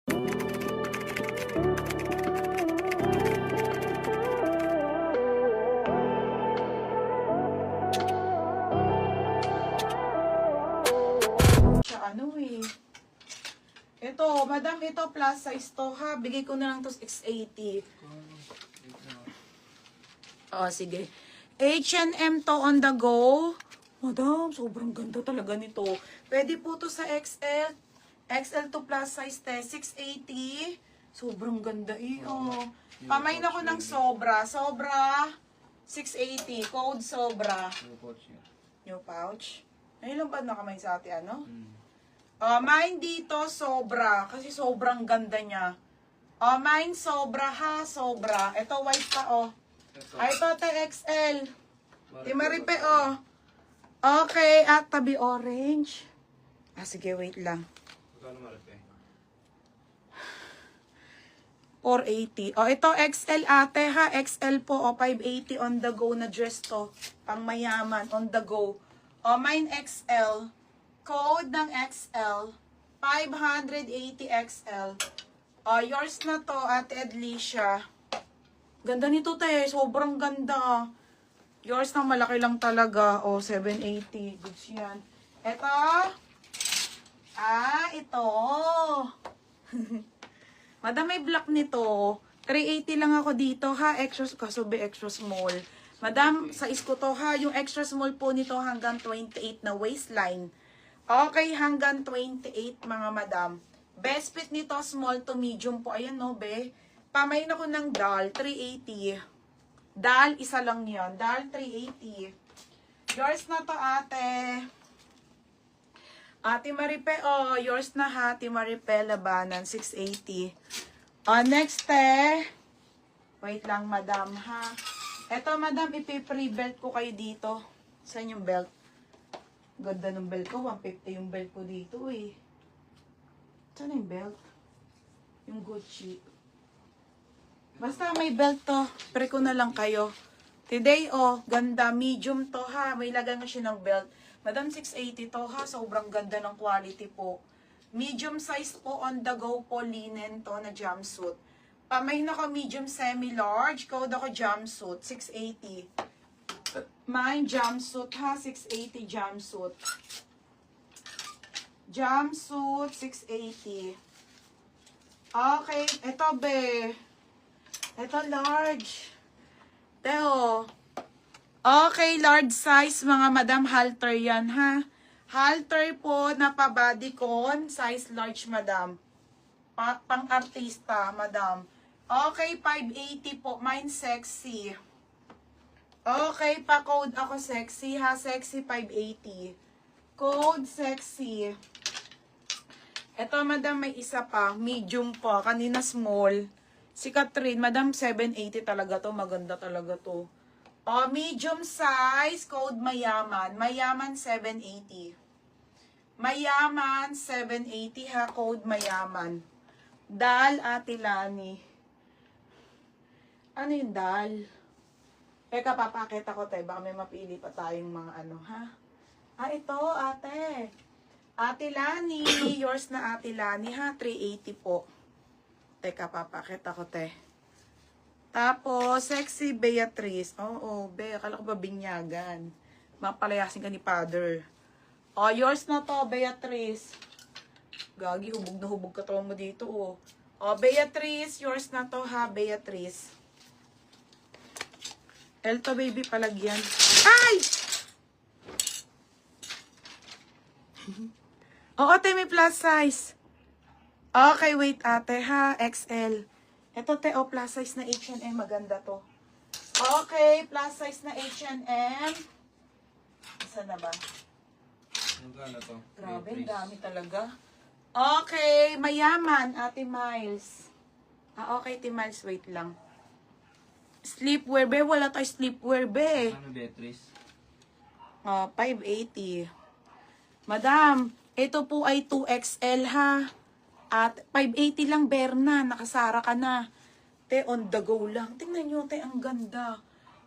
Ano eh. Ito, madam, ito plus size to ha. Bigay ko na lang to 680. Oh, sige. H&M to on the go. Madam, sobrang ganda talaga nito. Pwede po to sa XL. XL to plus size te, 680. Sobrang ganda eh. Oh. Pamain ako ng sobra. Sobra, 680. Code sobra. New pouch. Ayun lang ba nakamay sa atin, ano? Mine dito, sobra. Kasi sobrang ganda niya. Mine, sobra ha, sobra. Ito, white pa, oh. Ay, ito, XL. Timaripe, oh. Okay, at tabi orange. Sige, wait lang. 480. Ito, XL ate ha. XL po, 580 on the go na dress to. Pang mayaman, on the go. Mine, XL. Code ng XL, 580 XL. Yours na to, Ate Edlicia. Ganda nito, te. Sobrang ganda. Yours na malaki lang talaga. 780. Goods yan. Ito. Ito. Madam, may black nito. 380 lang ako dito, ha. Extra, kaso be extra small. Madam, sa isko to, ha. Yung extra small po nito hanggang 28 na waistline. Okay, hanggang 28 mga madam. Best fit nito, small to medium po. Ayan no, be. Pamain ako ng doll, 380. Doll, isa lang yan. Doll, 380. Yours na to, ate. Ate Maripe, yours na ha. Ate Maripe, labanan, 680. Next, wait lang, madam, ha. Eto, madam, ipi-pre-belt ko kayo dito. Saan yung belt? Ganda ng belt ko. 150 yung belt ko dito eh. Saan yung belt? Yung Gucci. Basta may belt to. Pre ko na lang kayo. Today, ganda. Medium to ha. May lagay na siya ng belt. Madam, 680 to ha. Sobrang ganda ng quality po. Medium size po on the go po. Linen to na jumpsuit. Pamay na ko medium semi-large. Code ako jumpsuit. 680. Mine jumpsuit ha, 680 jumpsuit. Jumpsuit, 680. Okay, ito be. Ito large. Teo. Okay, large size mga madam, halter yan ha. Halter po na pa bodycon, size large madam. Pang artista madam. Okay, 580 po, mine sexy. Okay, pa-code ako sexy ha. Sexy 580. Code sexy. Ito, madam, may isa pa. Medium po. Kanina small. Si Catherine, madam, 780 talaga to. Maganda talaga to. Medium size. Code mayaman. Mayaman 780. Mayaman 780 ha. Code mayaman. Dal, Ate Lani. Ano yung dal? Teka, papakita ko tayo. Baka may mapili pa tayong mga ano, ha? Ito, ate. Ate Lani. Yours na Ate Lani, ha? 380 po. Teka, papakita ko tayo. Tapos, sexy Beatrice. Oo, be. Akala ko ba binyagan? Mapalayasin ka ni father. Yours na to, Beatrice. Gagi, hubog na hubog ka mo dito, Beatrice. Yours na to, ha? Beatrice. Elto baby palagyan. Ay! Ate, may plus size. Okay, wait ate ha. XL. Ito te, plus size na H&M. Maganda to. Okay, plus size na H&M. Isa na ba? Magkano to? Grabe, dami talaga. Okay, mayaman, Ate Miles. Okay, Ate Miles, wait lang. Sleepwear, be. Wala tayo sleepwear, be. Ano, Beatrice? 580. Madam, ito po ay 2XL, ha. At 580 lang, Berna. Nakasara ka na. Te, on the go lang. Tingnan nyo, te, ang ganda.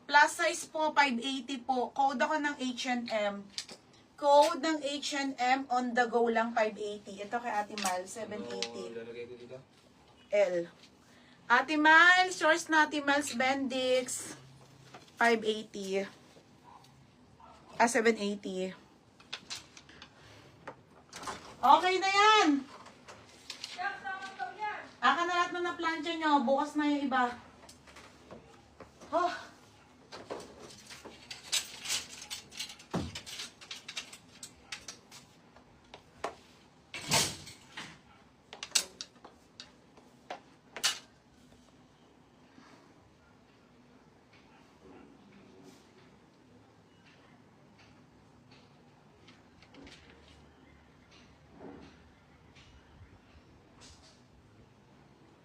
Plus size po, 580 po. Code ako ng H&M. Code ng H&M on the go lang 580. Ito kay Ate Mal, 780. Ilalagay ko dito. L. Ate Mal, shorts na Ate Mal's Bendix. 580. 780. Okay na yan. Aka na lahat na na-plancha nyo. Bukas na yung iba. Oh.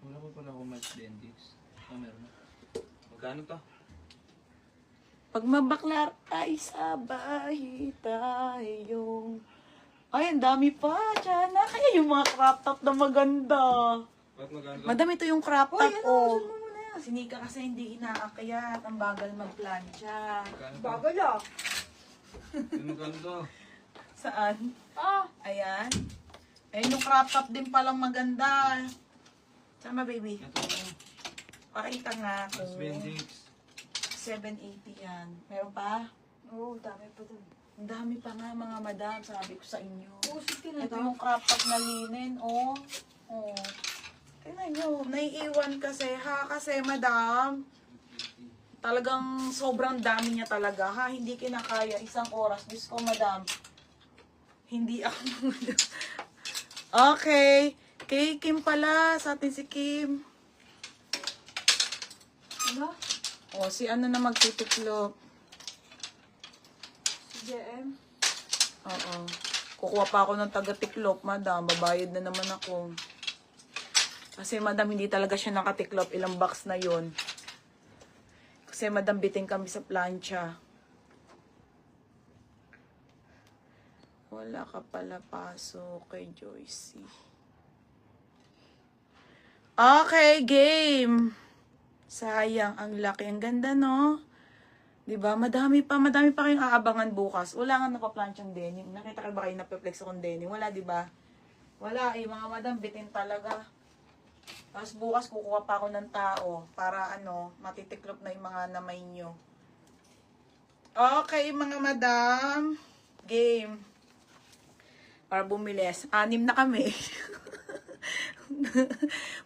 Wala pa pala akong match Bendix. Meron na. Magkano to? Pag mabaklar ay sabay tayo. Ay, ang dami pa. Diyan na. Kaya yung mga crop top na maganda. Bakit magkano to? Madami ito yung crop top, oh. Si Nika kasi hindi inaakyat. Ang bagal magplancha. Magkano to? Bagal ah. Magkano to? Saan? Ayan. Ayan yung crop top din palang maganda. Sama, baby. Ito na. Pakita nga Match kung Bendix. 780 yan. Meron pa? Oo, dami pa dun. Ang dami pa nga mga madam, sabi ko sa inyo. Oo, sige na Ito yung crop top na linen, oh. Oh. Tingnan nyo, naiiwan kasi ha, kasi madam, talagang sobrang dami niya talaga ha, hindi kinakaya isang oras. Diyos ko madam, hindi ako Okay, kay Kim pala, sa atin si Kim. Ano? O, si ano na magtitiklop. Si JM? Oo. Kukuha pa ako ng taga-tiklop, madam. Babayad na naman ako. Kasi madam, hindi talaga siya nakatiklop. Ilang box na yon. Kasi madam, biting kami sa plancha. Wala ka pala pasok kay Joycey. Okay, game. Sayang, ang laki. Ang ganda, no? Diba? Madami pa kayong aabangan bukas. Wala nga napaplanchang denim. Nakita ka ba kayo napaplex akong denim? Wala, diba? Wala, eh. Mga madam, bitin talaga. Tapos bukas, kukuha pa ako ng tao para, matitiklop na yung mga namay nyo. Okay, mga madam. Game. Para bumilis. 6 na kami.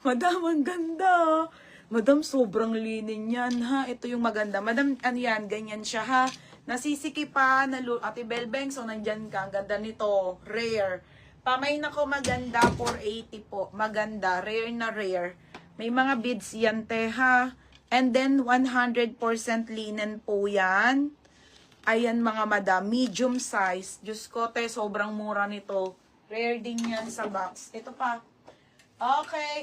Madam, ang ganda. Madam, sobrang linin yan, ha? Ito yung maganda. Madam, ano yan? Ganyan siya, ha? Nasisiki pa. Ate Belbeng, so nandyan ka. Ang ganda nito. Rare. Pamay na ko maganda. 480 po. Maganda. Rare na rare. May mga beads yan, te, ha? And then, 100% linen po yan. Ayan, mga madam. Medium size. Diyos ko, te, sobrang mura nito. Rare din yan sa box. Ito pa. Okay.